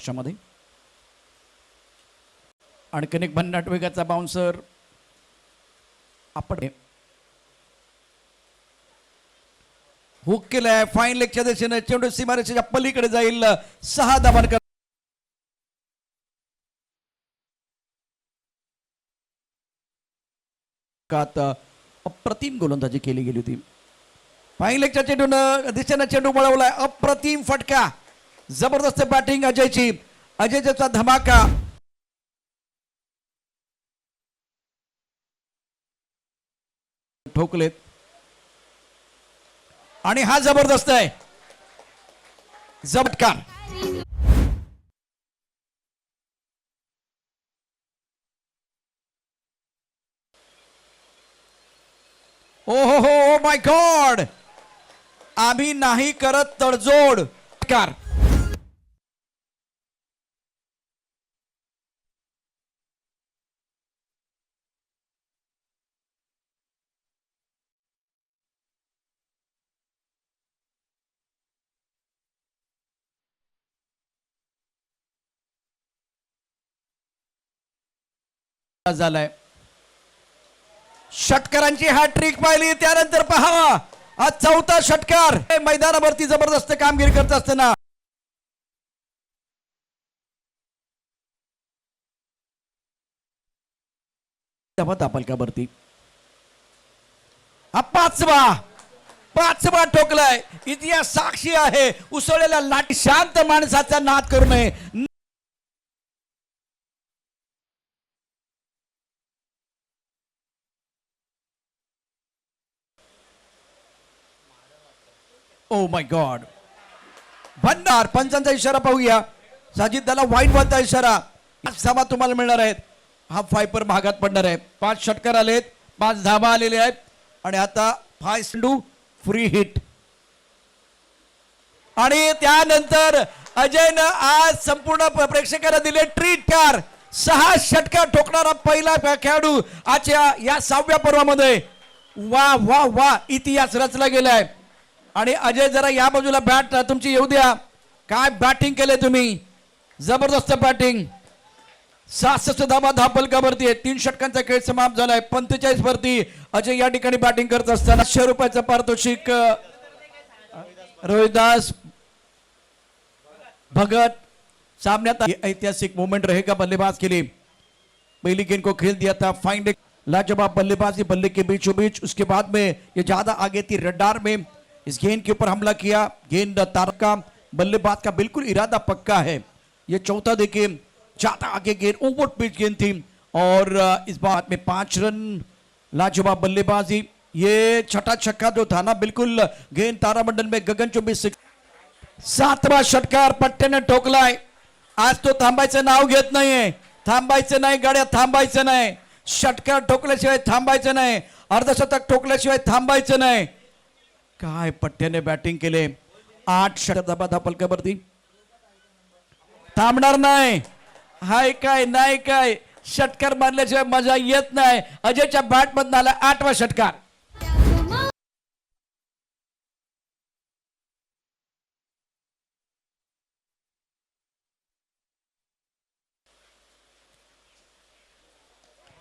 पक्षामध्ये. आणखीन एक भन्नाट वेगाचा बाउन्सर आपण हुक केलाय. फाईन लेगच्या दिशेने चेंडू सीमारेषेच्या पलीकडे जाईल. 6 धावांकर अप्रतिम गोलंदाजी केली गेली होती. फाईन लेगच्या चेंडून दिशेने चेंडू वळवलाय. अप्रतिम फटका. जबरदस्त बॅटिंग अजयची. अजयचा धमाका. ठोकलेत आणि हा जबरदस्त आहे. झटकार. ओ हो माय गॉड. आम्ही नाही करत तडजोड. कार झालाय. षटकारांची हॅट्रिक पाहिली. त्यानंतर पहा आज 4था षटकार. मैदानावरती जबरदस्त कामगिरी करत असताना तापलकावरती हा पाचवा ठोकलाय. इतिहास साक्षी आहे. उसळलेल्या लाटी शांत माणसाचा नाद करू नये. Oh my God. भन्नार. पंचांचा इशारा पाहूया. साजिद त्याला वाईट बॉलचा इशारा. 5 धावा तुम्हाला मिळणार आहेत. हा फायपर भागात पडणार आहे. 5 षटकार आलेत. 5 धावा आलेले आहेत आणि आता 5 चेंडू फ्री हिट. आणि त्यानंतर अजयनं आज संपूर्ण प्रेक्षकांना दिले ट्रीट कार. 6 षटकार ठोकणारा पहिला खेळाडू आजच्या या 6व्या पर्वामध्ये. वा वा वा. इतिहास रचला गेलाय. आणि अजय जरा या बाजूला बॅट तुमची येऊ द्या. काय बॅटिंग केले तुम्ही. जबरदस्त बॅटिंग. 66 धावा धापलकावरती आहे. 3 षटकांचा खेळ समाप्त झालाय. 45 वरती अजय या ठिकाणी बॅटिंग करत असताना 100 रुपयाचं पारितोषिक रोहिदास भगत. सामन्यात ऐतिहासिक मोमेंट रहेगा. बल्लेबाज के लिए पहली गेंद को खेल दिया था. फाइन लाजवाब बल्लेबाजी बल्ले के बीचों बीच. उसके बाद में ये ज्यादा आगे थी. रडार में इस गेंद के ऊपर हमला किया. गेंद तारका बल्लेबाज का बिल्कुल इरादा पक्का है. ये चौथा देखिए ज्यादा आगे गेंद ओवर पिच गेंद थी और इस बार में 5 रन. लाजवाब बल्लेबाजी. ये छठा छक्का जो था ना बिल्कुल गेंद तारामंडल में गगनचुंबी. 7वा षटकार पट्ट्याने ठोकलाय. आज तो थांबायचं नाव घेत नाहीये. थांबायचं नाही गाड्या. थांबायचं नाही. षटकार ठोकल्याशिवाय थांबायचं नाही. अर्धशतक ठोकल्याशिवाय थांबायचं नाही. काय पट्ट्याने बॅटिंग केले. 8 षटकार धापलकावरती. थांबणार नाही. हाय काय नाही काय. षटकार मारल्याशिवाय मजा येत नाही. अजयच्या बॅट मधून आला 8वा षटकार.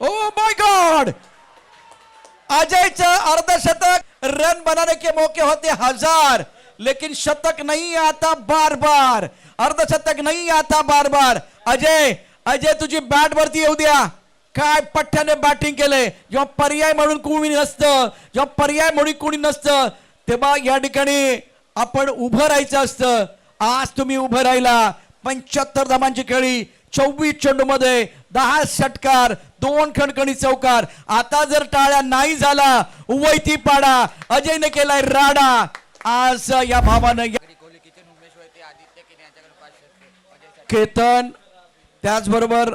Oh my God. अजयचं अर्धशतक. रन बनाने के मौके होते 1000 लेकिन शतक नहीं आता बार बार. अर्धशतक नहीं आता बार बार. अजय तुझी बॅट वरती येऊ द्या. काय पट्ट्याने बॅटिंग केले. जेव्हा पर्याय म्हणून कोणी नसतं. जेव्हा पर्याय म्हणून कोणी नसतं तेव्हा या ठिकाणी आपण उभं राहायचं असतं. आज तुम्ही उभं राहिला. 75 धावांची खेळी. 24 चेंडू मध्ये 10 षटकार 2 खणखणी चौकार. आता जर टाळ्या नाही झाला उवैती पाडा. अजयने केलाय राडा. आज या भावानं केतन त्याचबरोबर